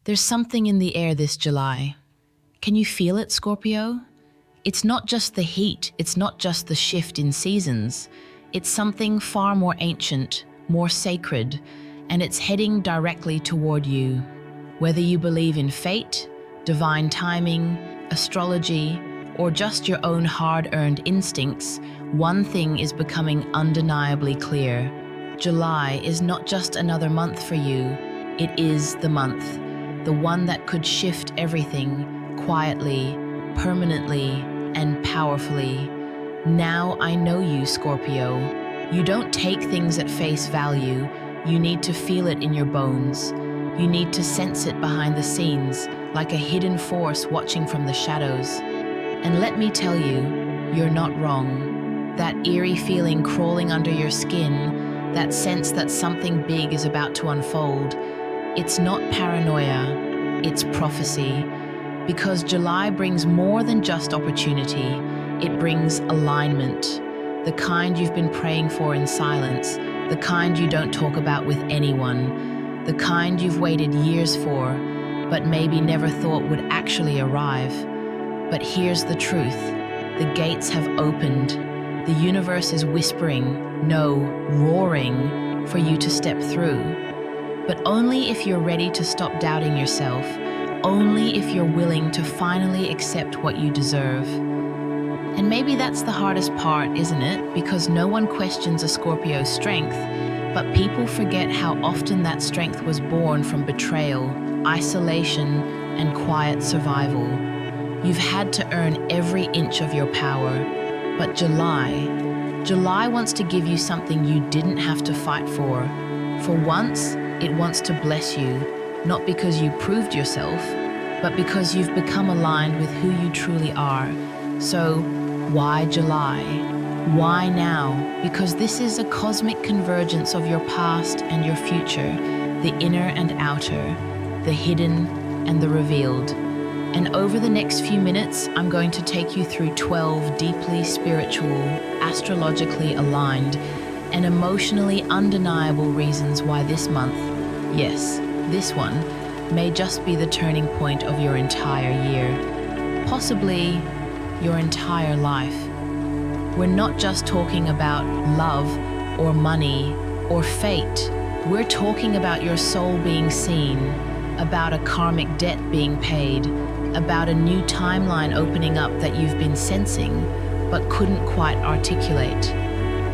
There's something in the air this July. Can you feel it, Scorpio? It's not just the heat, it's not just the shift in seasons. It's something far more ancient, more sacred, and it's heading directly toward you. Whether you believe in fate, divine timing, astrology, or just your own hard-earned instincts, one thing is becoming undeniably clear. July is not just another month for you, it is the month. The one that could shift everything, quietly, permanently, and powerfully. Now I know you, Scorpio. You don't take things at face value. You need to feel it in your bones. You need to sense it behind the scenes, like a hidden force watching from the shadows. And let me tell you, you're not wrong. That eerie feeling crawling under your skin, that sense that something big is about to unfold, it's not paranoia, it's prophecy. Because July brings more than just opportunity, it brings alignment. The kind you've been praying for in silence, the kind you don't talk about with anyone, the kind you've waited years for, but maybe never thought would actually arrive. But here's the truth, the gates have opened. The universe is whispering, no, roaring, for you to step through. But only if you're ready to stop doubting yourself, only if you're willing to finally accept what you deserve. And maybe that's the hardest part, isn't it? Because no one questions a Scorpio's strength, but people forget how often that strength was born from betrayal, isolation, and quiet survival. You've had to earn every inch of your power, but July wants to give you something you didn't have to fight for. For once, it wants to bless you, not because you proved yourself, but because you've become aligned with who you truly are. So, why July? Why now? Because this is a cosmic convergence of your past and your future, the inner and outer, the hidden and the revealed. And over the next few minutes, I'm going to take you through 12 deeply spiritual, astrologically aligned, and emotionally undeniable reasons why this month, yes, this one, may just be the turning point of your entire year, possibly your entire life. We're not just talking about love or money or fate. We're talking about your soul being seen, about a karmic debt being paid, about a new timeline opening up that you've been sensing but couldn't quite articulate.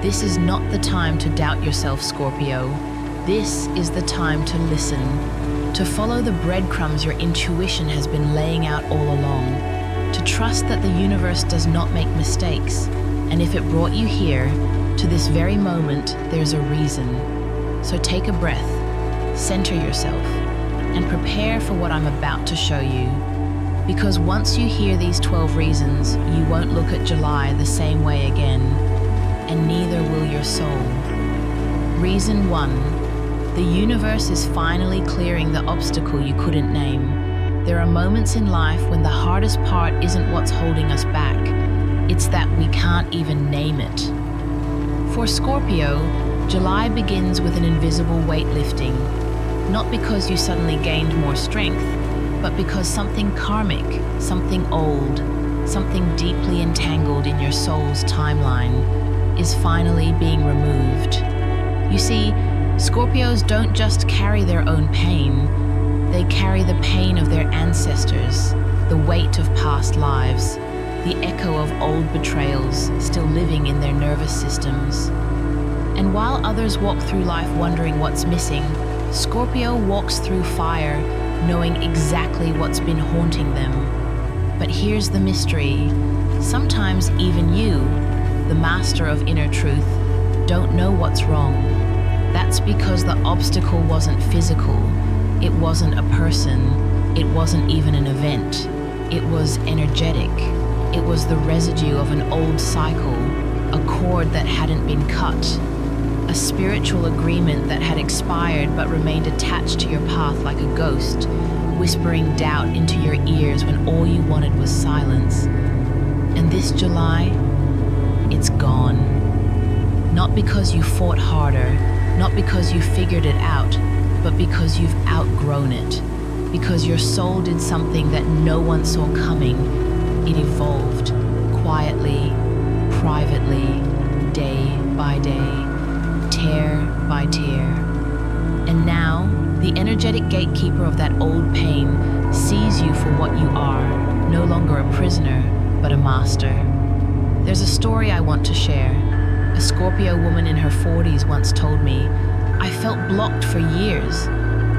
This is not the time to doubt yourself, Scorpio. This is the time to listen, to follow the breadcrumbs your intuition has been laying out all along, to trust that the universe does not make mistakes, and if it brought you here, to this very moment, there's a reason. So take a breath, center yourself, and prepare for what I'm about to show you. Because once you hear these 12 reasons, you won't look at July the same way again, and neither will your soul. Reason 1. The universe is finally clearing the obstacle you couldn't name. There are moments in life when the hardest part isn't what's holding us back, it's that we can't even name it. For Scorpio, July begins with an invisible weight lifting, not because you suddenly gained more strength, but because something karmic, something old, something deeply entangled in your soul's timeline is finally being removed. You see, Scorpios don't just carry their own pain, they carry the pain of their ancestors, the weight of past lives, the echo of old betrayals still living in their nervous systems. And while others walk through life wondering what's missing, Scorpio walks through fire knowing exactly what's been haunting them. But here's the mystery. Sometimes even you, the master of inner truth, don't know what's wrong. That's because the obstacle wasn't physical, it wasn't a person, it wasn't even an event. It was energetic. It was the residue of an old cycle, a cord that hadn't been cut, a spiritual agreement that had expired but remained attached to your path like a ghost, whispering doubt into your ears when all you wanted was silence. And this July, it's gone. Not because you fought harder, not because you figured it out, but because you've outgrown it. because your soul did something that no one saw coming. It evolved quietly, privately, day by day, tear by tear. And now, the energetic gatekeeper of that old pain sees you for what you are, no longer a prisoner, but a master. There's a story I want to share. A Scorpio woman in her 40s once told me, "I felt blocked for years.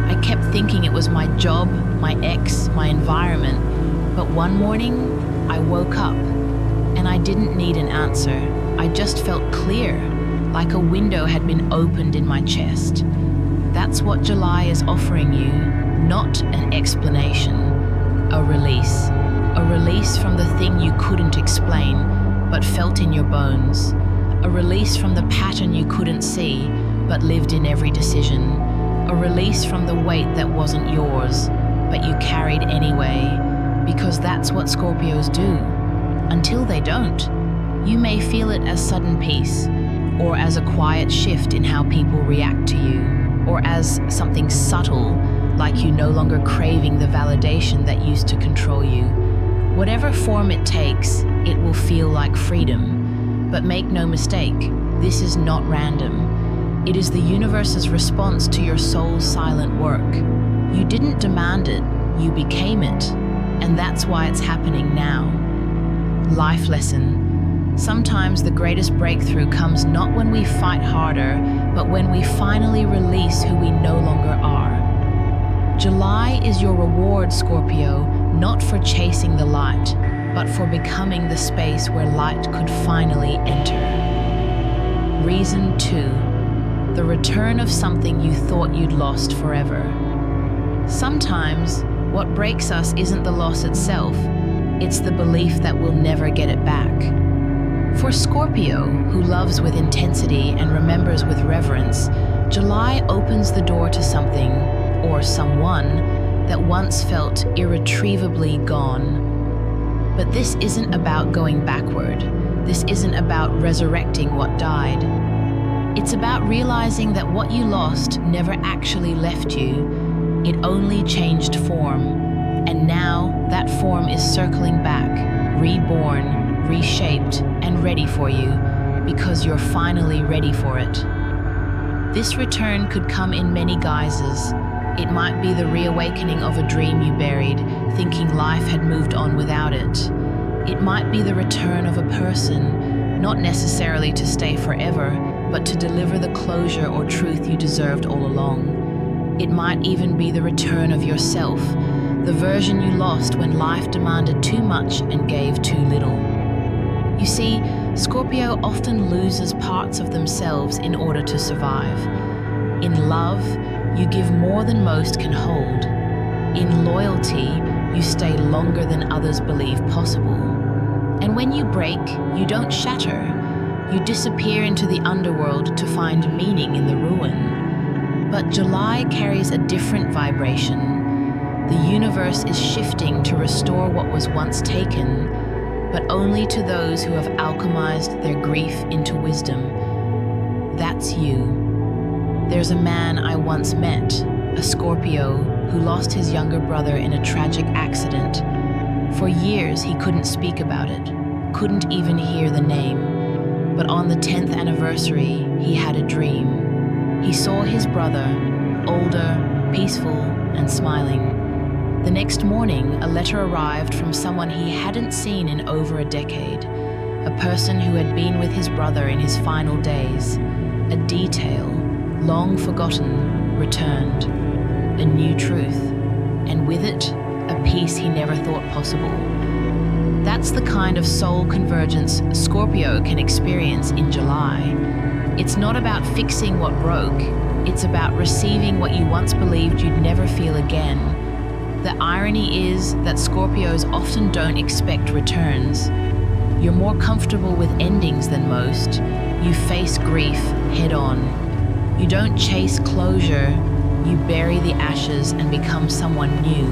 I kept thinking it was my job, my ex, my environment. But one morning, I woke up, and I didn't need an answer. I just felt clear, like a window had been opened in my chest." That's what July is offering you, not an explanation, a release. A release from the thing you couldn't explain, but felt in your bones. A release from the pattern you couldn't see, but lived in every decision. A release from the weight that wasn't yours, but you carried anyway, because that's what Scorpios do. Until they don't, you may feel it as sudden peace, or as a quiet shift in how people react to you, or as something subtle, like you no longer craving the validation that used to control you. Whatever form it takes, it will feel like freedom. But make no mistake, this is not random. It is the universe's response to your soul's silent work. You didn't demand it, you became it. And that's why it's happening now. Life lesson. Sometimes the greatest breakthrough comes not when we fight harder, but when we finally release who we no longer are. July is your reward, Scorpio, not for chasing the light, but for becoming the space where light could finally enter. Reason 2. The return of something you thought you'd lost forever. Sometimes, what breaks us isn't the loss itself, it's the belief that we'll never get it back. For Scorpio, who loves with intensity and remembers with reverence, July opens the door to something, or someone, that once felt irretrievably gone. But this isn't about going backward. This isn't about resurrecting what died. It's about realizing that what you lost never actually left you. It only changed form. And now that form is circling back, reborn, reshaped, and ready for you, because you're finally ready for it. This return could come in many guises. It might be the reawakening of a dream you buried, thinking life had moved on without it. It might be the return of a person, not necessarily to stay forever, but to deliver the closure or truth you deserved all along. It might even be the return of yourself, the version you lost when life demanded too much and gave too little. You see, Scorpio often loses parts of themselves in order to survive. In love, you give more than most can hold. In loyalty, you stay longer than others believe possible. And when you break, you don't shatter. You disappear into the underworld to find meaning in the ruin. But July carries a different vibration. The universe is shifting to restore what was once taken, but only to those who have alchemized their grief into wisdom. That's you. There's a man I once met, a Scorpio, who lost his younger brother in a tragic accident. For years he couldn't speak about it, couldn't even hear the name. But on the 10th anniversary, he had a dream. He saw his brother, older, peaceful, and smiling. The next morning, a letter arrived from someone he hadn't seen in over a decade, a person who had been with his brother in his final days. A detail, long forgotten, returned. A new truth, and with it, a peace he never thought possible. That's the kind of soul convergence Scorpio can experience in July. It's not about fixing what broke, it's about receiving what you once believed you'd never feel again. The irony is that Scorpios often don't expect returns. You're more comfortable with endings than most. You face grief head on. You don't chase closure, you bury the ashes and become someone new.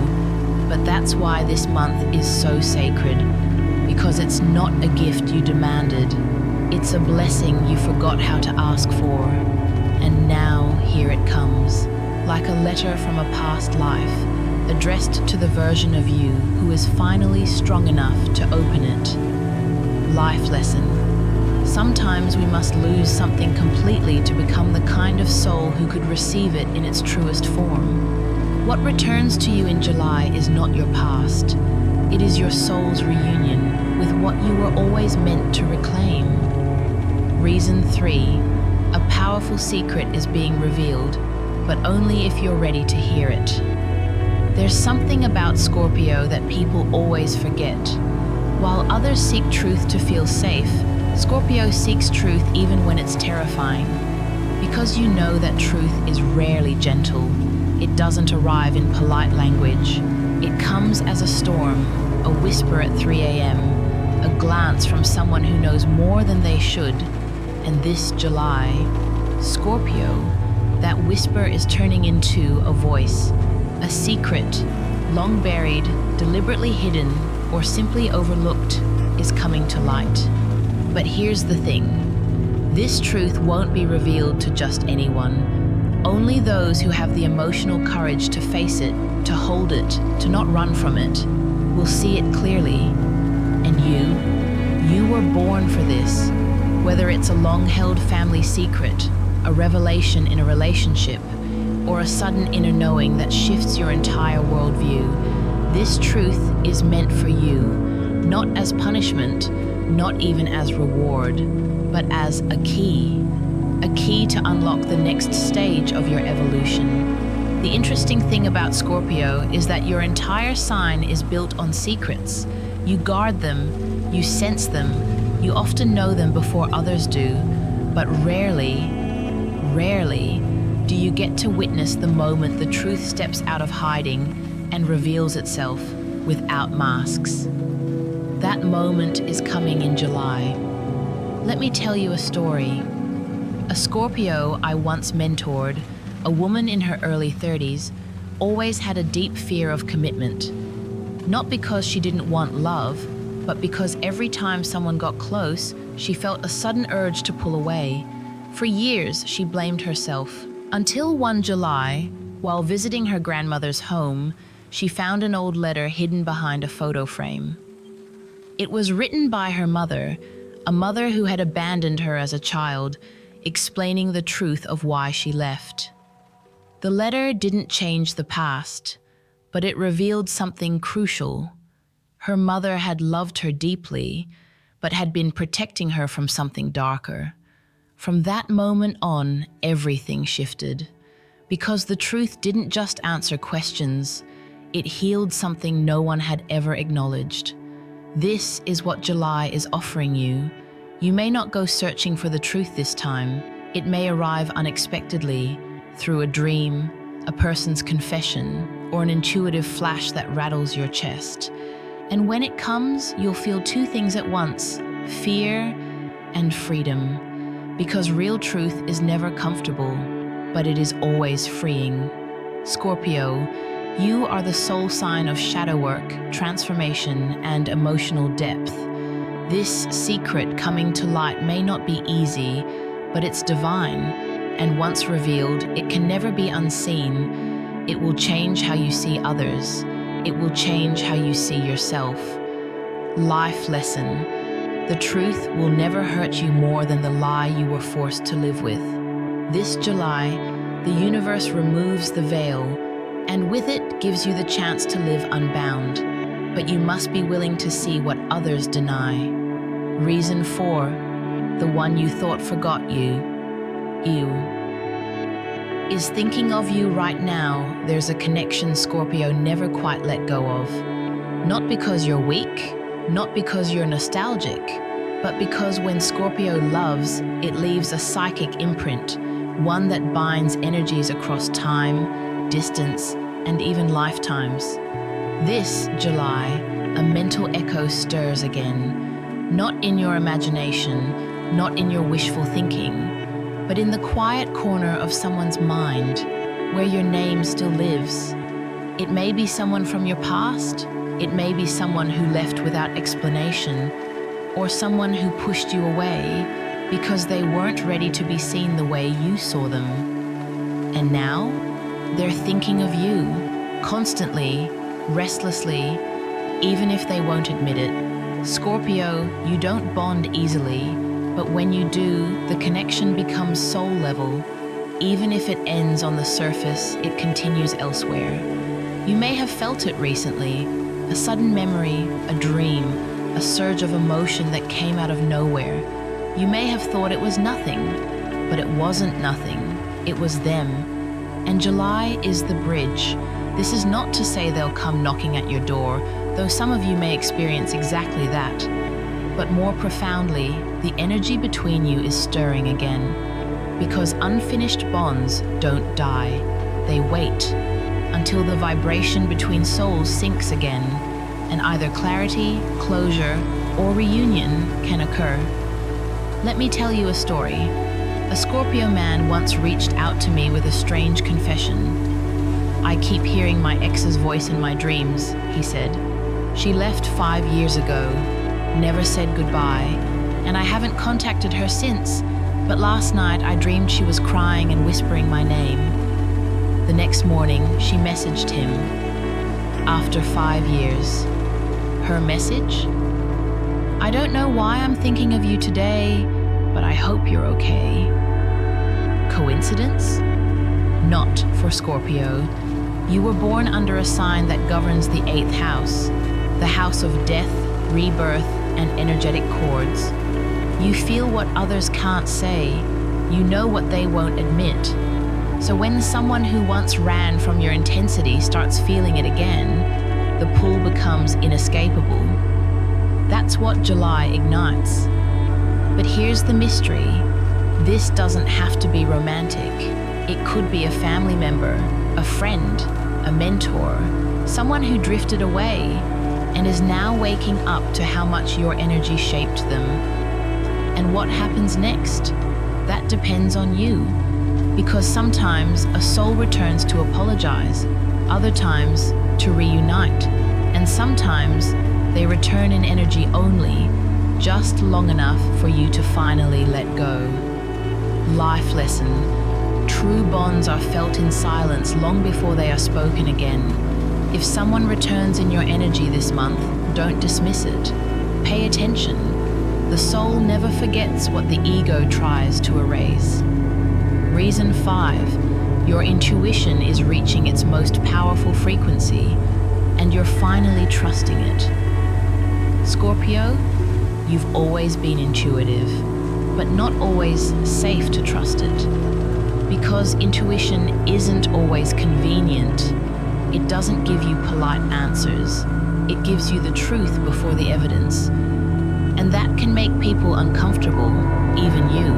But that's why this month is so sacred, because it's not a gift you demanded. It's a blessing you forgot how to ask for. And now here it comes, like a letter from a past life, addressed to the version of you who is finally strong enough to open it. Life lesson. Sometimes we must lose something completely to become the kind of soul who could receive it in its truest form. What returns to you in July is not your past. It is your soul's reunion with what you were always meant to reclaim. Reason 3. A powerful secret is being revealed, but only if you're ready to hear it. There's something about Scorpio that people always forget. While others seek truth to feel safe, Scorpio seeks truth even when it's terrifying. Because you know that truth is rarely gentle, it doesn't arrive in polite language. It comes as a storm, a whisper at 3 a.m., a glance from someone who knows more than they should. And this July, Scorpio, that whisper is turning into a voice, a secret, long buried, deliberately hidden, or simply overlooked, is coming to light. But here's the thing. This truth won't be revealed to just anyone. Only those who have the emotional courage to face it, to hold it, to not run from it, will see it clearly. And you were born for this. Whether it's a long-held family secret, a revelation in a relationship, or a sudden inner knowing that shifts your entire worldview, this truth is meant for you, not as punishment, not even as reward, but as a key to unlock the next stage of your evolution. The interesting thing about Scorpio is that your entire sign is built on secrets. You guard them, you sense them, you often know them before others do, but rarely do you get to witness the moment the truth steps out of hiding and reveals itself without masks. That moment is coming in July. Let me tell you a story. A Scorpio I once mentored, a woman in her early 30s, always had a deep fear of commitment. Not because she didn't want love, but because every time someone got close, she felt a sudden urge to pull away. For years, she blamed herself. Until one July, while visiting her grandmother's home, she found an old letter hidden behind a photo frame. It was written by her mother, a mother who had abandoned her as a child, explaining the truth of why she left. The letter didn't change the past, but it revealed something crucial. Her mother had loved her deeply, but had been protecting her from something darker. From that moment on, everything shifted. Because the truth didn't just answer questions, it healed something no one had ever acknowledged. This is what July is offering you. You may not go searching for the truth this time. It may arrive unexpectedly, through a dream, a person's confession, or an intuitive flash that rattles your chest. And when it comes, you'll feel two things at once: fear and freedom. Because real truth is never comfortable, but it is always freeing. Scorpio, you are the soul sign of shadow work, transformation, and emotional depth. This secret coming to light may not be easy, but it's divine, and once revealed, it can never be unseen. It will change how you see others. It will change how you see yourself. Life lesson. The truth will never hurt you more than the lie you were forced to live with. This July, the universe removes the veil, and with it gives you the chance to live unbound. But you must be willing to see what others deny. Reason 4, the one you thought forgot you, is thinking of you right now. There's a connection Scorpio never quite let go of. Not because you're weak, not because you're nostalgic, but because when Scorpio loves, it leaves a psychic imprint, one that binds energies across time, distance, and even lifetimes. This July, a mental echo stirs again, not in your imagination, not in your wishful thinking, but in the quiet corner of someone's mind, where your name still lives. It may be someone from your past, it may be someone who left without explanation, or someone who pushed you away because they weren't ready to be seen the way you saw them. And now, they're thinking of you. constantly, restlessly, even if they won't admit it. Scorpio, you don't bond easily, but when you do, the connection becomes soul level. Even if it ends on the surface, it continues elsewhere. You may have felt it recently, a sudden memory, a dream, a surge of emotion that came out of nowhere. You may have thought it was nothing, but it wasn't nothing. It was them. And July is the bridge. This is not to say they'll come knocking at your door, though some of you may experience exactly that. But more profoundly, the energy between you is stirring again. Because unfinished bonds don't die. They wait until the vibration between souls sinks again, and either clarity, closure, or reunion can occur. Let me tell you a story. A Scorpio man once reached out to me with a strange confession. "I keep hearing my ex's voice in my dreams," he said. "She left 5 years ago, never said goodbye, and I haven't contacted her since, but last night I dreamed she was crying and whispering my name." The next morning, she messaged him. After 5 years. Her message? "I don't know why I'm thinking of you today, but I hope you're okay." Coincidence? Not for Scorpio. You were born under a sign that governs the 8th house, the house of death, rebirth, and energetic cords. You feel what others can't say. You know what they won't admit. So when someone who once ran from your intensity starts feeling it again, the pull becomes inescapable. That's what July ignites. But here's the mystery. This doesn't have to be romantic. It could be a family member, a friend, a mentor, someone who drifted away and is now waking up to how much your energy shaped them. And what happens next? That depends on you. Because sometimes a soul returns to apologize, other times to reunite, and sometimes they return in energy only, just long enough for you to finally let go. Life lesson. True bonds are felt in silence long before they are spoken again. If someone returns in your energy this month, don't dismiss it. Pay attention. The soul never forgets what the ego tries to erase. Reason 5. Your intuition is reaching its most powerful frequency, and you're finally trusting it. Scorpio, you've always been intuitive, but not always safe to trust it. Because intuition isn't always convenient, it doesn't give you polite answers. It gives you the truth before the evidence. And that can make people uncomfortable, even you.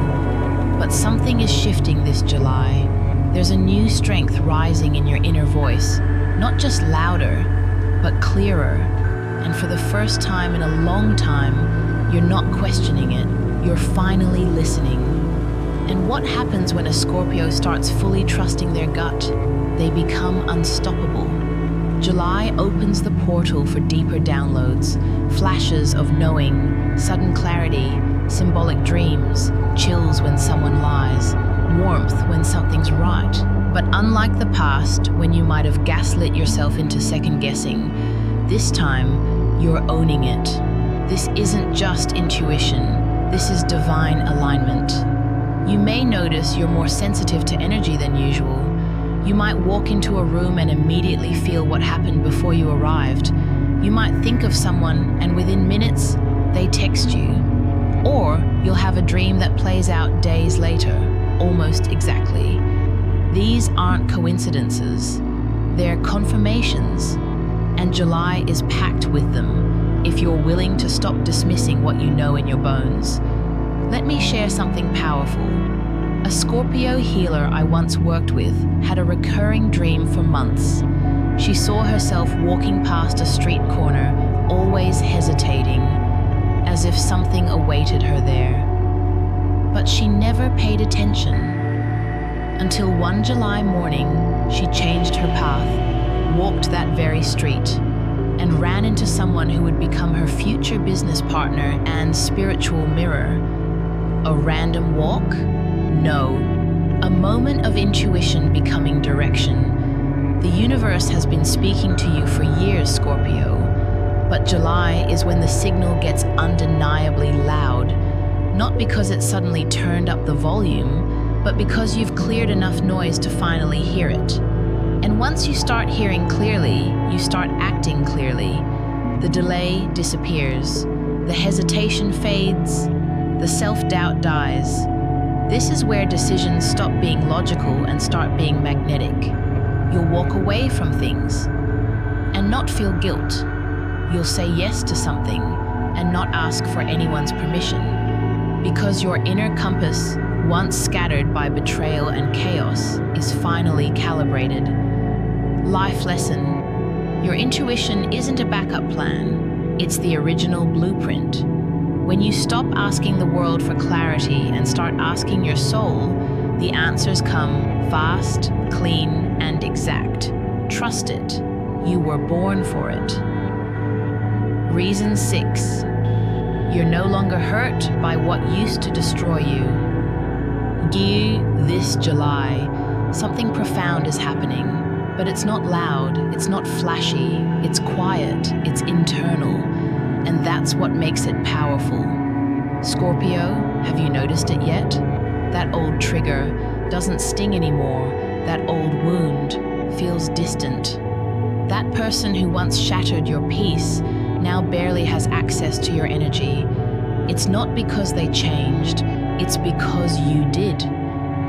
But something is shifting this July. There's a new strength rising in your inner voice, not just louder, but clearer. And for the first time in a long time, you're not questioning it, you're finally listening. And what happens when a Scorpio starts fully trusting their gut? They become unstoppable. July opens the portal for deeper downloads, flashes of knowing, sudden clarity, symbolic dreams, chills when someone lies, warmth when something's right. But unlike the past, when you might have gaslit yourself into second-guessing, this time you're owning it. This isn't just intuition, this is divine alignment. You may notice you're more sensitive to energy than usual. You might walk into a room and immediately feel what happened before you arrived. You might think of someone and within minutes, they text you. Or you'll have a dream that plays out days later, almost exactly. These aren't coincidences. They're confirmations. And July is packed with them, if you're willing to stop dismissing what you know in your bones. Let me share something powerful. A Scorpio healer I once worked with had a recurring dream for months. She saw herself walking past a street corner, always hesitating, as if something awaited her there. But she never paid attention. Until one July morning, she changed her path, walked that very street, and ran into someone who would become her future business partner and spiritual mirror. A random walk? No. A moment of intuition becoming direction. The universe has been speaking to you for years, Scorpio, but July is when the signal gets undeniably loud, not because it suddenly turned up the volume, but because you've cleared enough noise to finally hear it. And once you start hearing clearly, you start acting clearly. The delay disappears, the hesitation fades, the self-doubt dies. This is where decisions stop being logical and start being magnetic. You'll walk away from things and not feel guilt. You'll say yes to something and not ask for anyone's permission, because your inner compass, once scattered by betrayal and chaos, is finally calibrated. Life lesson: your intuition isn't a backup plan, it's the original blueprint. When you stop asking the world for clarity and start asking your soul, the answers come fast, clean, and exact. Trust it. You were born for it. Reason 6. You're no longer hurt by what used to destroy you. This July, something profound is happening, but it's not loud, it's not flashy, it's quiet, it's internal, and that's what makes it powerful. Scorpio, have you noticed it yet? That old trigger doesn't sting anymore. That old wound feels distant. That person who once shattered your peace now barely has access to your energy. It's not because they changed, it's because you did.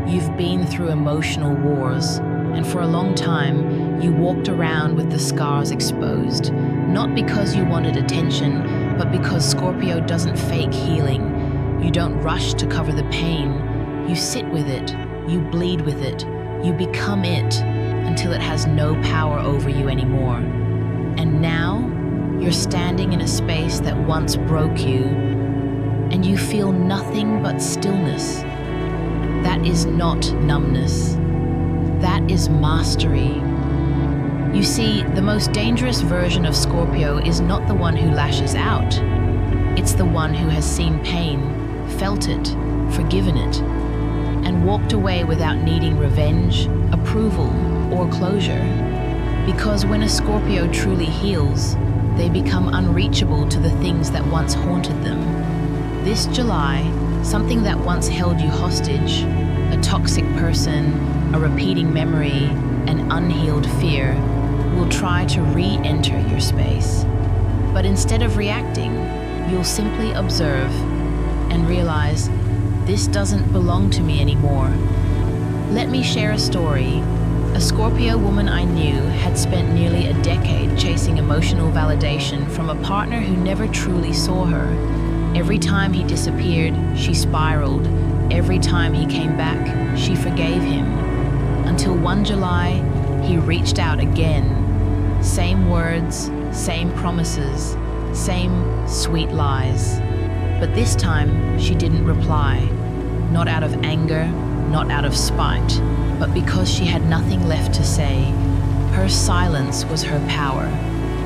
You've been through emotional wars, and for a long time, you walked around with the scars exposed, not because you wanted attention, but because Scorpio doesn't fake healing. You don't rush to cover the pain. You sit with it, you bleed with it, you become it until it has no power over you anymore. And now, you're standing in a space that once broke you, and you feel nothing but stillness. That is not numbness. That is mastery. You see, the most dangerous version of Scorpio is not the one who lashes out. It's the one who has seen pain, felt it, forgiven it, and walked away without needing revenge, approval, or closure. Because when a Scorpio truly heals, they become unreachable to the things that once haunted them. This July, something that once held you hostage, a toxic person, a repeating memory, an unhealed fear, will try to re-enter your space. But instead of reacting, you'll simply observe and realize, this doesn't belong to me anymore. Let me share a story. A Scorpio woman I knew had spent nearly a decade chasing emotional validation from a partner who never truly saw her. Every time he disappeared, she spiraled. Every time he came back, she forgave him. Until one July, he reached out again. Same words, same promises, same sweet lies. But this time, she didn't reply. Not out of anger, not out of spite, but because she had nothing left to say. Her silence was her power.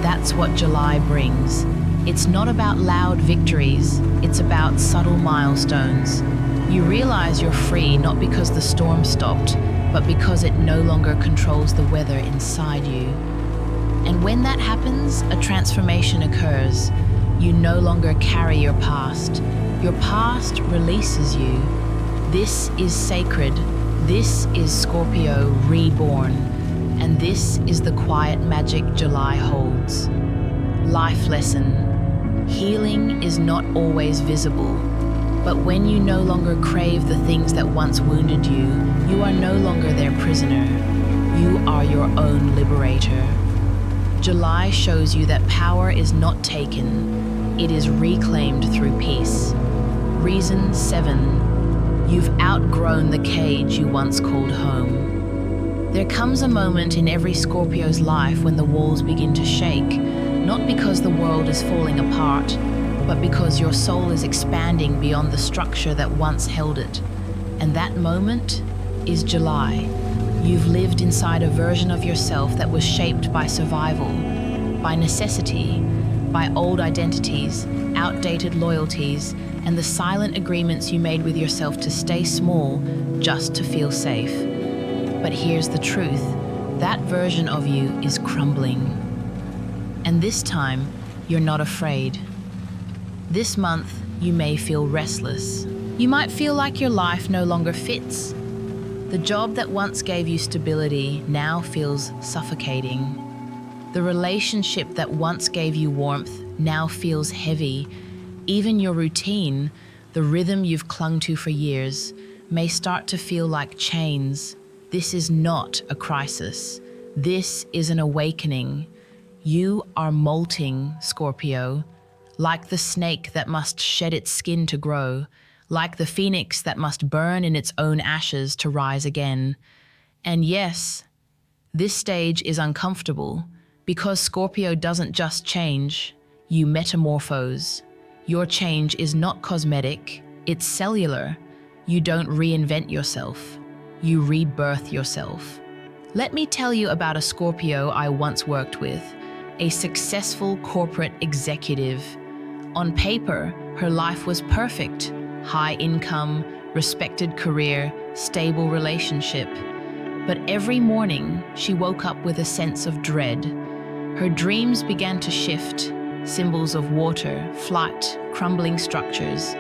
That's what July brings. It's not about loud victories, it's about subtle milestones. You realize you're free not because the storm stopped, but because it no longer controls the weather inside you. And when that happens, a transformation occurs. You no longer carry your past. Your past releases you. This is sacred. This is Scorpio reborn. And this is the quiet magic July holds. Life lesson. Healing is not always visible. But when you no longer crave the things that once wounded you, you are no longer their prisoner. You are your own liberator. July shows you that power is not taken, it is reclaimed through peace. Reason 7. You've outgrown the cage you once called home. There comes a moment in every Scorpio's life when the walls begin to shake, not because the world is falling apart, but because your soul is expanding beyond the structure that once held it. And that moment is July. You've lived inside a version of yourself that was shaped by survival, by necessity, by old identities, outdated loyalties, and the silent agreements you made with yourself to stay small just to feel safe. But here's the truth. That version of you is crumbling. And this time, you're not afraid. This month, you may feel restless. You might feel like your life no longer fits. The job that once gave you stability now feels suffocating. The relationship that once gave you warmth now feels heavy. Even your routine, the rhythm you've clung to for years, may start to feel like chains. This is not a crisis. This is an awakening. You are molting, Scorpio, like the snake that must shed its skin to grow, like the phoenix that must burn in its own ashes to rise again. And yes, this stage is uncomfortable because Scorpio doesn't just change, you metamorphose. Your change is not cosmetic, it's cellular. You don't reinvent yourself, you rebirth yourself. Let me tell you about a Scorpio I once worked with, a successful corporate executive. On paper, her life was perfect. High income, respected career, stable relationship. But every morning, she woke up with a sense of dread. Her dreams began to shift, symbols of water, flight, crumbling structures,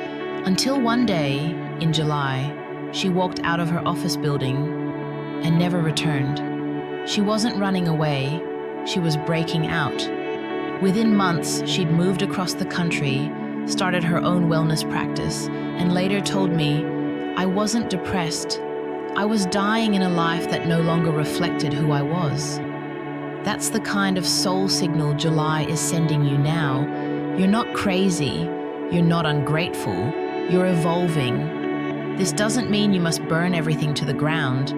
until one day, in July, she walked out of her office building and never returned. She wasn't running away, she was breaking out. Within months, she'd moved across the country, started her own wellness practice, and later told me, I wasn't depressed. I was dying in a life that no longer reflected who I was. That's the kind of soul signal July is sending you now. You're not crazy, you're not ungrateful, you're evolving. This doesn't mean you must burn everything to the ground.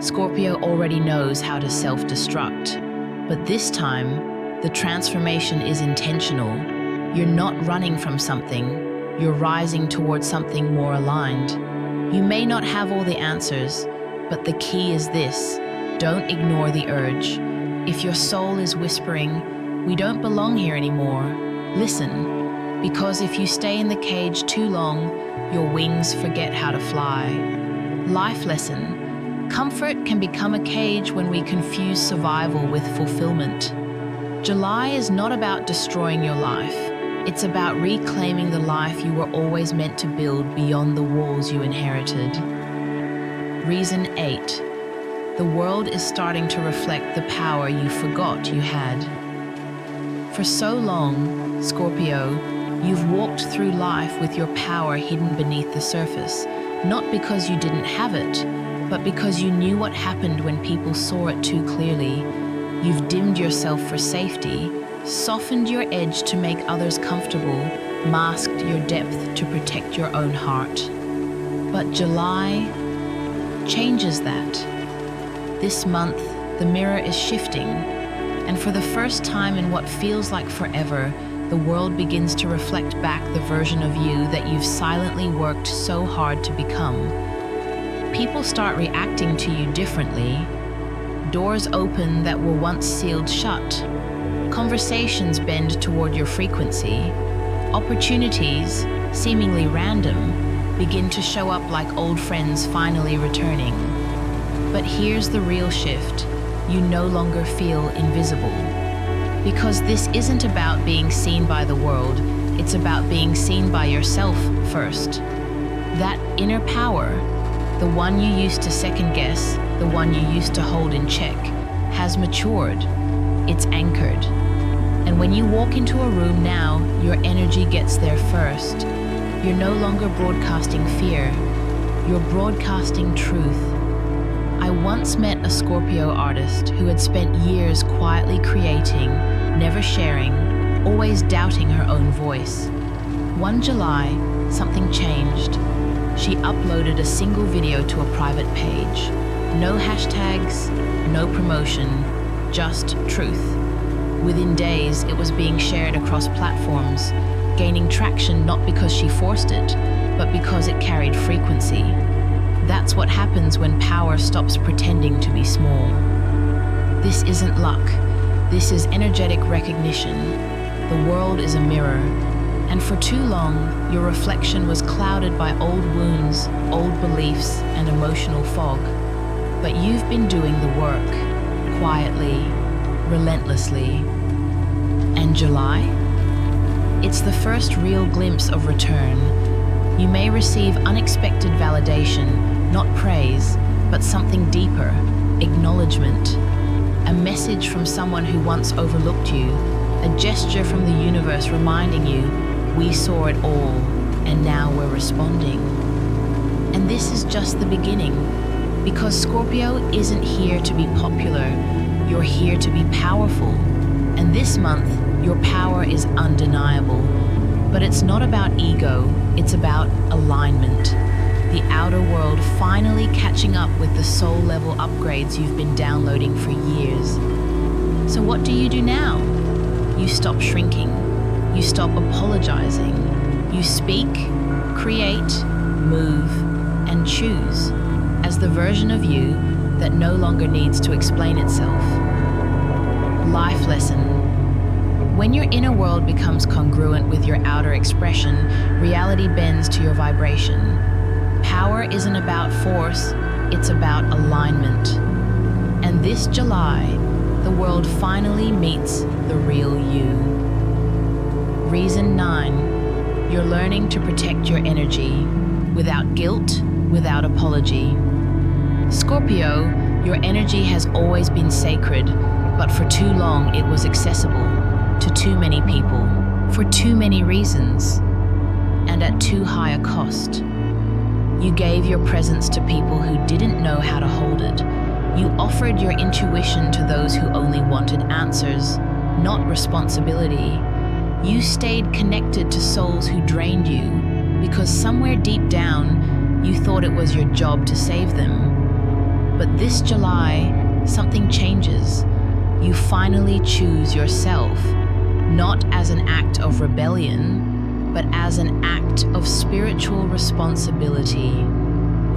Scorpio already knows how to self-destruct. But this time, the transformation is intentional. You're not running from something, you're rising towards something more aligned. You may not have all the answers, but the key is this: don't ignore the urge. If your soul is whispering, we don't belong here anymore, listen, because if you stay in the cage too long, your wings forget how to fly. Life lesson: comfort can become a cage when we confuse survival with fulfillment. July is not about destroying your life. It's about reclaiming the life you were always meant to build beyond the walls you inherited. Reason 8. The world is starting to reflect the power you forgot you had. For so long, Scorpio, you've walked through life with your power hidden beneath the surface, not because you didn't have it, but because you knew what happened when people saw it too clearly. You've dimmed yourself for safety, softened your edge to make others comfortable, masked your depth to protect your own heart. But July changes that. This month, the mirror is shifting, and for the first time in what feels like forever, the world begins to reflect back the version of you that you've silently worked so hard to become. People start reacting to you differently. Doors open that were once sealed shut. Conversations bend toward your frequency. Opportunities, seemingly random, begin to show up like old friends finally returning. But here's the real shift: you no longer feel invisible. Because this isn't about being seen by the world, it's about being seen by yourself first. That inner power, the one you used to second guess, the one you used to hold in check, has matured. It's anchored. And when you walk into a room now, your energy gets there first. You're no longer broadcasting fear, you're broadcasting truth. I once met a Scorpio artist who had spent years quietly creating, never sharing, always doubting her own voice. One July, something changed. She uploaded a single video to a private page. No hashtags, no promotion, just truth. Within days, it was being shared across platforms, gaining traction not because she forced it, but because it carried frequency. That's what happens when power stops pretending to be small. This isn't luck. This is energetic recognition. The world is a mirror. And for too long, your reflection was clouded by old wounds, old beliefs, and emotional fog. But you've been doing the work, quietly, relentlessly. And July? It's the first real glimpse of return. You may receive unexpected validation, not praise, but something deeper, acknowledgement. A message from someone who once overlooked you, a gesture from the universe reminding you, we saw it all, and now we're responding. And this is just the beginning, because Scorpio isn't here to be popular, you're here to be powerful. And this month, your power is undeniable. But it's not about ego, it's about alignment. The outer world finally catching up with the soul level upgrades you've been downloading for years. So what do you do now? You stop shrinking. You stop apologizing. You speak, create, move, and choose as the version of you that no longer needs to explain itself. Life lesson. When your inner world becomes congruent with your outer expression, reality bends to your vibration. Power isn't about force, it's about alignment. And this July, the world finally meets the real you. Reason 9, you're learning to protect your energy without guilt, without apology. Scorpio, your energy has always been sacred, but for too long it was accessible to too many people, for too many reasons, and at too high a cost. You gave your presence to people who didn't know how to hold it. You offered your intuition to those who only wanted answers, not responsibility. You stayed connected to souls who drained you because somewhere deep down, you thought it was your job to save them. But this July, something changes. You finally choose yourself, not as an act of rebellion, but as an act of spiritual responsibility.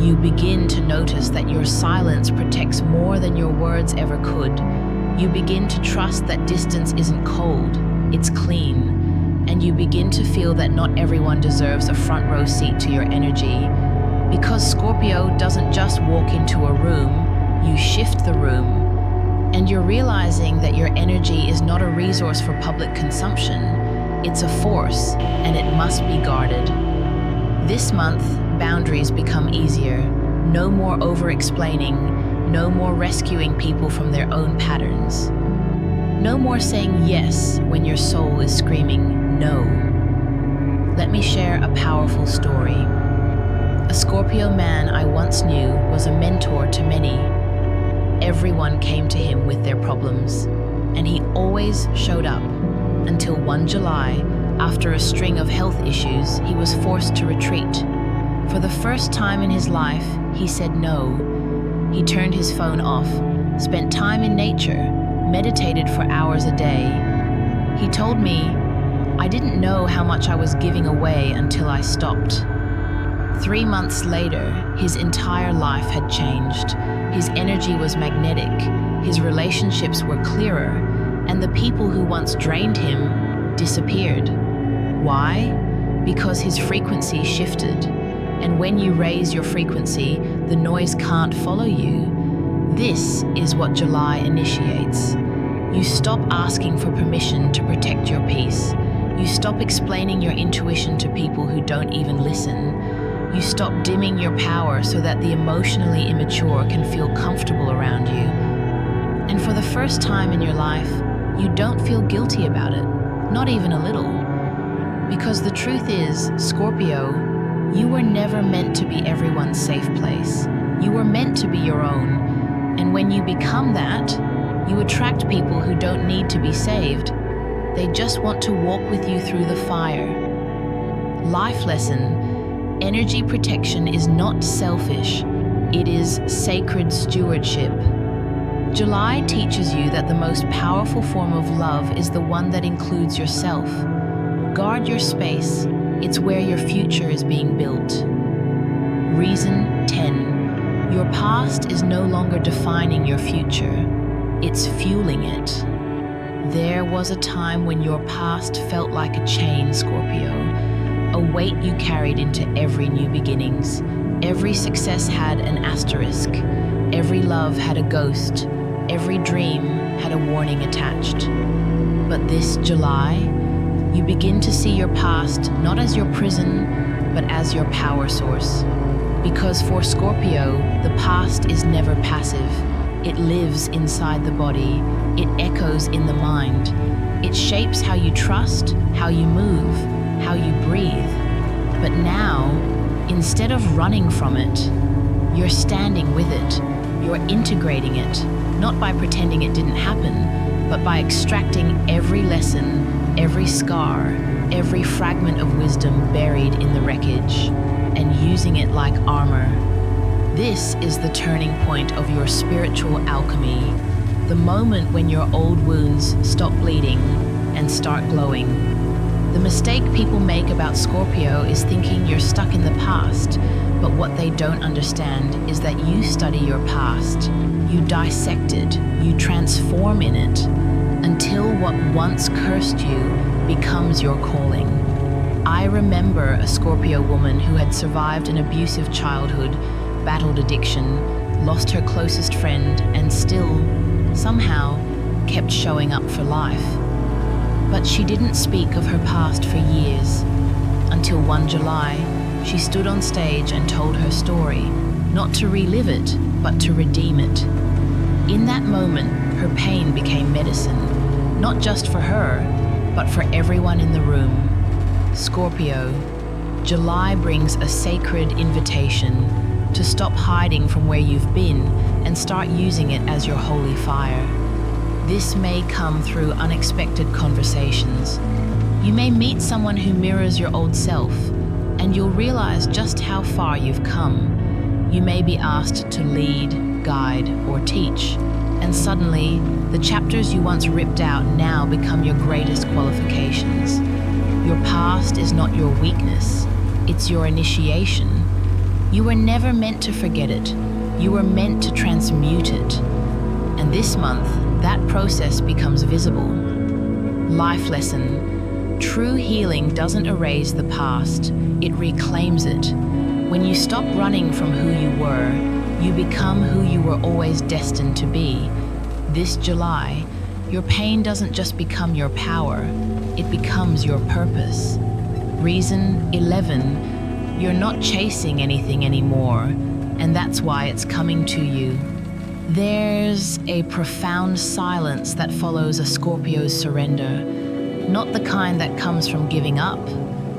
You begin to notice that your silence protects more than your words ever could. You begin to trust that distance isn't cold, it's clean. And you begin to feel that not everyone deserves a front row seat to your energy. Because Scorpio doesn't just walk into a room, you shift the room. And you're realizing that your energy is not a resource for public consumption. It's a force, and it must be guarded. This month, boundaries become easier. No more over-explaining, no more rescuing people from their own patterns. No more saying yes when your soul is screaming no. Let me share a powerful story. A Scorpio man I once knew was a mentor to many. Everyone came to him with their problems, and he always showed up. Until one July, after a string of health issues, he was forced to retreat. For the first time in his life, he said no. He turned his phone off, spent time in nature, meditated for hours a day. He told me, I didn't know how much I was giving away until I stopped. 3 months later, his entire life had changed. His energy was magnetic, his relationships were clearer, and the people who once drained him disappeared. Why? Because his frequency shifted. And when you raise your frequency, the noise can't follow you. This is what July initiates. You stop asking for permission to protect your peace. You stop explaining your intuition to people who don't even listen. You stop dimming your power so that the emotionally immature can feel comfortable around you. And for the first time in your life, you don't feel guilty about it, not even a little. Because the truth is, Scorpio, you were never meant to be everyone's safe place. You were meant to be your own. And when you become that, you attract people who don't need to be saved. They just want to walk with you through the fire. Life lesson: energy protection is not selfish, it is sacred stewardship. July teaches you that the most powerful form of love is the one that includes yourself. Guard your space, it's where your future is being built. Reason 10. Your past is no longer defining your future, it's fueling it. There was a time when your past felt like a chain, Scorpio, a weight you carried into every new beginnings. Every success had an asterisk, every love had a ghost, every dream had a warning attached. But this July, you begin to see your past not as your prison, but as your power source. Because for Scorpio, the past is never passive. It lives inside the body. It echoes in the mind. It shapes how you trust, how you move, how you breathe. But now, instead of running from it, you're standing with it. You're integrating it, not by pretending it didn't happen, but by extracting every lesson, every scar, every fragment of wisdom buried in the wreckage, and using it like armor. This is the turning point of your spiritual alchemy, the moment when your old wounds stop bleeding and start glowing. The mistake people make about Scorpio is thinking you're stuck in the past, but what they don't understand is that you study your past, you dissect it, you transform in it, until what once cursed you becomes your calling. I remember a Scorpio woman who had survived an abusive childhood, battled addiction, lost her closest friend, and still, somehow, kept showing up for life. But she didn't speak of her past for years, until one July, she stood on stage and told her story, not to relive it, but to redeem it. In that moment, her pain became medicine, not just for her, but for everyone in the room. Scorpio, July brings a sacred invitation to stop hiding from where you've been and start using it as your holy fire. This may come through unexpected conversations. You may meet someone who mirrors your old self, and you'll realize just how far you've come. You may be asked to lead, guide, or teach, and suddenly, the chapters you once ripped out now become your greatest qualifications. Your past is not your weakness, it's your initiation. You were never meant to forget it. You were meant to transmute it. And this month, that process becomes visible. Life lesson. True healing doesn't erase the past, it reclaims it. When you stop running from who you were, you become who you were always destined to be. This July, your pain doesn't just become your power, it becomes your purpose. Reason 11, you're not chasing anything anymore, and that's why it's coming to you. There's a profound silence that follows a Scorpio's surrender, not the kind that comes from giving up,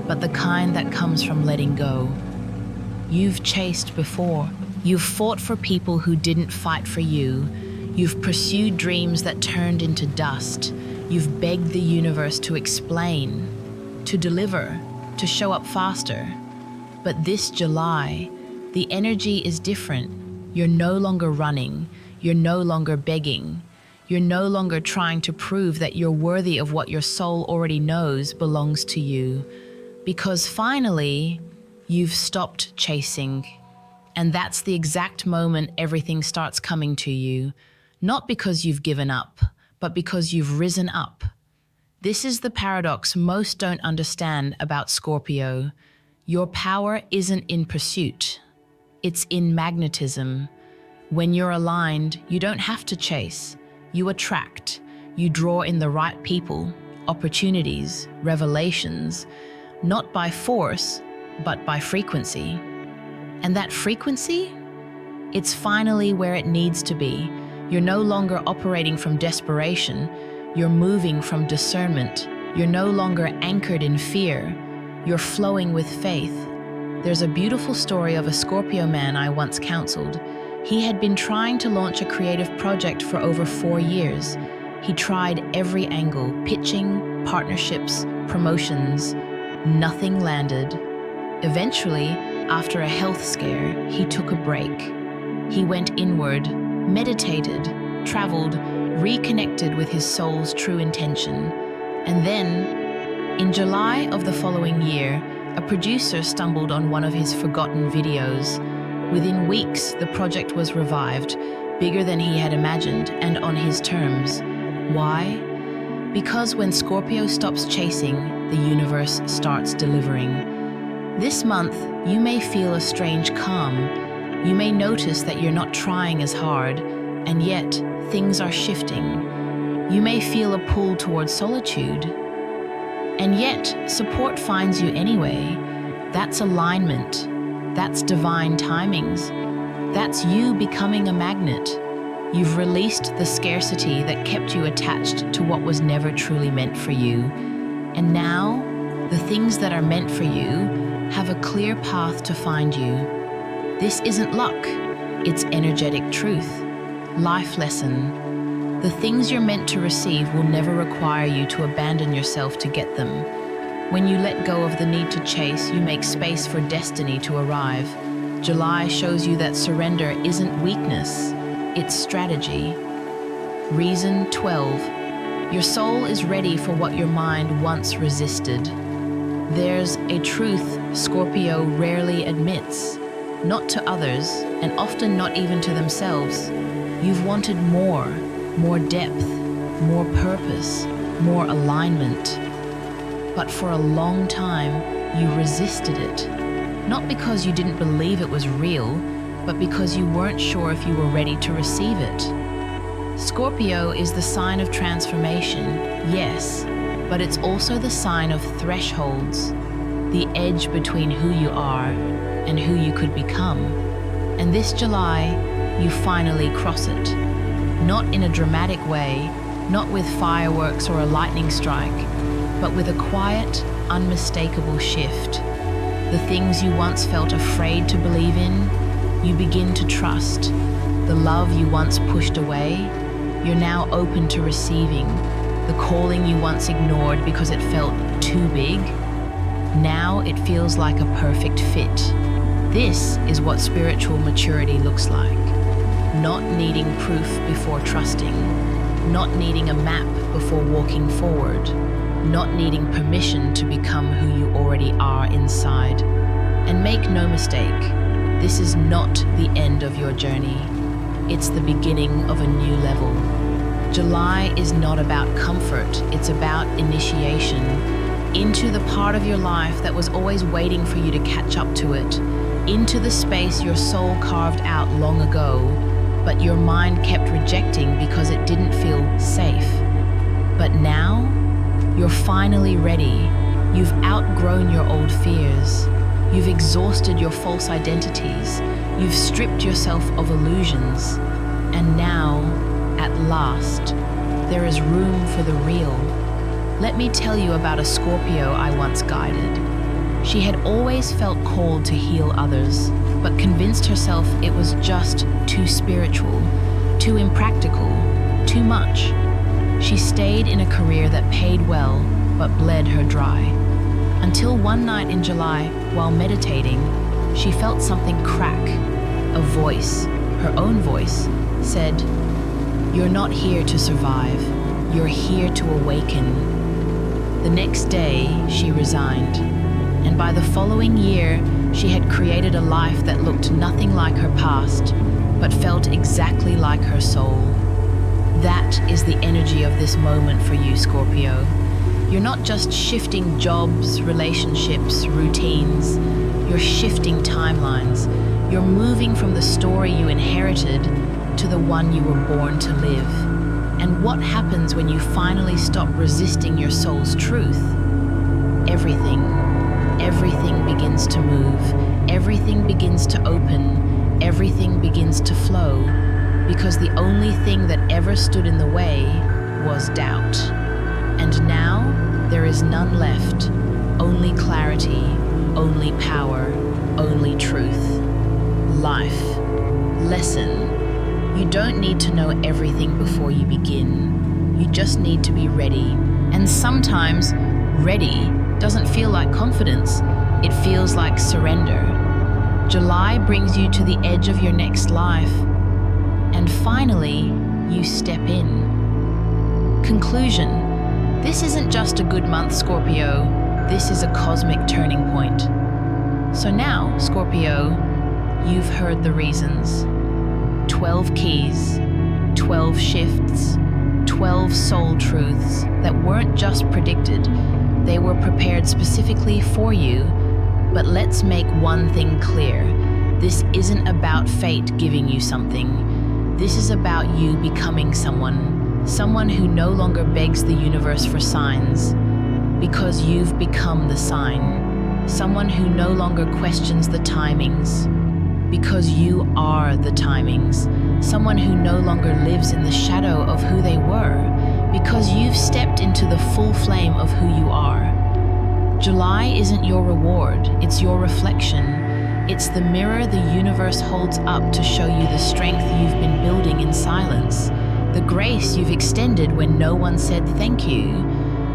but the kind that comes from letting go. You've chased before. You've fought for people who didn't fight for you. You've pursued dreams that turned into dust. You've begged the universe to explain, to deliver, to show up faster. But this July, the energy is different. You're no longer running. You're no longer begging. You're no longer trying to prove that you're worthy of what your soul already knows belongs to you. Because finally, you've stopped chasing. And that's the exact moment everything starts coming to you. Not because you've given up, but because you've risen up. This is the paradox most don't understand about Scorpio. Your power isn't in pursuit. It's in magnetism. When you're aligned, you don't have to chase. You attract. You draw in the right people, opportunities, revelations, not by force, but by frequency. And that frequency? It's finally where it needs to be. You're no longer operating from desperation. You're moving from discernment. You're no longer anchored in fear. You're flowing with faith. There's a beautiful story of a Scorpio man I once counseled. He had been trying to launch a creative project for over 4 years. He tried every angle, pitching, partnerships, promotions. Nothing landed. Eventually, after a health scare, he took a break. He went inward, meditated, traveled, reconnected with his soul's true intention. And then, in July of the following year, a producer stumbled on one of his forgotten videos. Within weeks, the project was revived, bigger than he had imagined and on his terms. Why? Because when Scorpio stops chasing, the universe starts delivering. This month, you may feel a strange calm. You may notice that you're not trying as hard, and yet things are shifting. You may feel a pull towards solitude, and yet support finds you anyway. That's alignment. That's divine timings. That's you becoming a magnet. You've released the scarcity that kept you attached to what was never truly meant for you. And now, the things that are meant for you have a clear path to find you. This isn't luck, it's energetic truth. Life lesson. The things you're meant to receive will never require you to abandon yourself to get them. When you let go of the need to chase, you make space for destiny to arrive. July shows you that surrender isn't weakness, it's strategy. Reason 12. Your soul is ready for what your mind once resisted. There's a truth Scorpio rarely admits, not to others, and often not even to themselves. You've wanted more depth, more purpose, more alignment. But for a long time, you resisted it. Not because you didn't believe it was real, but because you weren't sure if you were ready to receive it. Scorpio is the sign of transformation, yes, but it's also the sign of thresholds, the edge between who you are and who you could become. And this July, you finally cross it. Not in a dramatic way, not with fireworks or a lightning strike, but with a quiet, unmistakable shift. The things you once felt afraid to believe in, you begin to trust. The love you once pushed away, you're now open to receiving. The calling you once ignored because it felt too big, now it feels like a perfect fit. This is what spiritual maturity looks like. Not needing proof before trusting, not needing a map before walking forward, not needing permission to become who you already are inside. And make no mistake, this is not the end of your journey. It's the beginning of a new level. July is not about comfort, it's about initiation into the part of your life that was always waiting for you to catch up to it, into the space your soul carved out long ago, but your mind kept rejecting because it didn't feel safe. But now, you're finally ready. You've outgrown your old fears. You've exhausted your false identities. You've stripped yourself of illusions. And now, at last, there is room for the real. Let me tell you about a Scorpio I once guided. She had always felt called to heal others, but convinced herself it was just too spiritual, too impractical, too much. She stayed in a career that paid well, but bled her dry. Until one night in July, while meditating, she felt something crack. A voice, her own voice, said, "You're not here to survive, you're here to awaken." The next day, she resigned, and by the following year, she had created a life that looked nothing like her past, but felt exactly like her soul. That is the energy of this moment for you, Scorpio. You're not just shifting jobs, relationships, routines. You're shifting timelines. You're moving from the story you inherited to the one you were born to live. And what happens when you finally stop resisting your soul's truth? Everything begins to move. Everything begins to open. Everything begins to flow. Because the only thing that ever stood in the way was doubt. And now, there is none left. Only clarity, only power, only truth. Life. Lesson. You don't need to know everything before you begin. You just need to be ready. And sometimes, ready doesn't feel like confidence. It feels like surrender. July brings you to the edge of your next life. And finally, you step in. Conclusion. This isn't just a good month, Scorpio. This is a cosmic turning point. So now, Scorpio, you've heard the reasons. 12 keys, 12 shifts, 12 soul truths that weren't just predicted. They were prepared specifically for you. But let's make one thing clear. This isn't about fate giving you something. This is about you becoming someone who no longer begs the universe for signs, because you've become the sign. Someone who no longer questions the timings, because you are the timings. Someone who no longer lives in the shadow of who they were, because you've stepped into the full flame of who you are. July isn't your reward, it's your reflection. It's the mirror the universe holds up to show you the strength you've been building in silence, the grace you've extended when no one said thank you,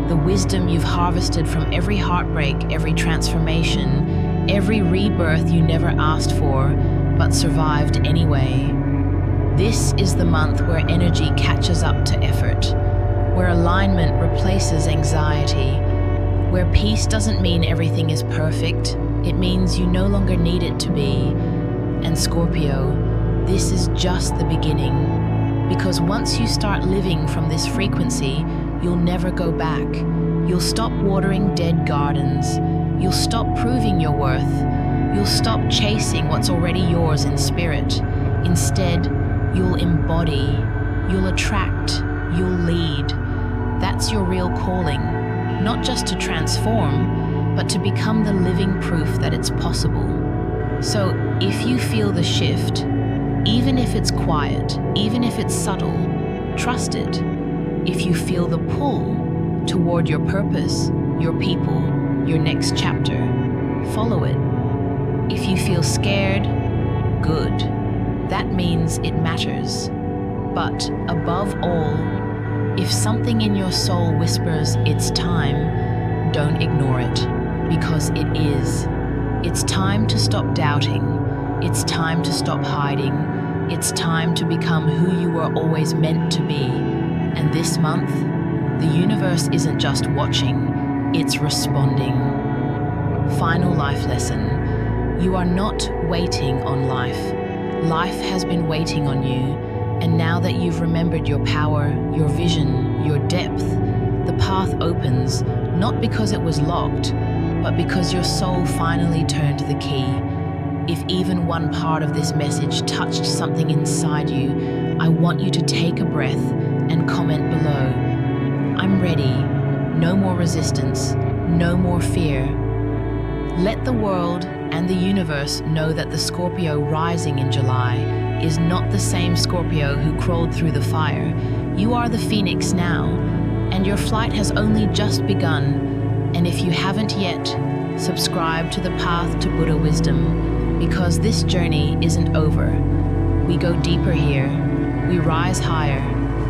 the wisdom you've harvested from every heartbreak, every transformation, every rebirth you never asked for, but survived anyway. This is the month where energy catches up to effort, where alignment replaces anxiety, where peace doesn't mean everything is perfect, it means you no longer need it to be. And Scorpio, this is just the beginning, because once you start living from this frequency, you'll never go back. You'll stop watering dead gardens. You'll stop proving your worth. You'll stop chasing what's already yours in spirit. Instead, you'll embody, you'll attract, you'll lead. That's your real calling, not just to transform, but to become the living proof that it's possible. So if you feel the shift, even if it's quiet, even if it's subtle, trust it. If you feel the pull toward your purpose, your people, your next chapter, follow it. If you feel scared, good. That means it matters. But above all, if something in your soul whispers it's time, don't ignore it, because it is. It's time to stop doubting. It's time to stop hiding. It's time to become who you were always meant to be. And this month, the universe isn't just watching, it's responding. Final life lesson. You are not waiting on life. Life has been waiting on you, and now that you've remembered your power, your vision, your depth, the path opens, not because it was locked, but because your soul finally turned the key. If even one part of this message touched something inside you, I want you to take a breath and comment below. I'm ready. No more resistance. No more fear. Let the world and the universe know that the Scorpio rising in July is not the same Scorpio who crawled through the fire. You are the phoenix now, and your flight has only just begun. And if you haven't yet, subscribe to the path to Buddha wisdom, because this journey isn't over. We go deeper here. We rise higher,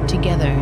together.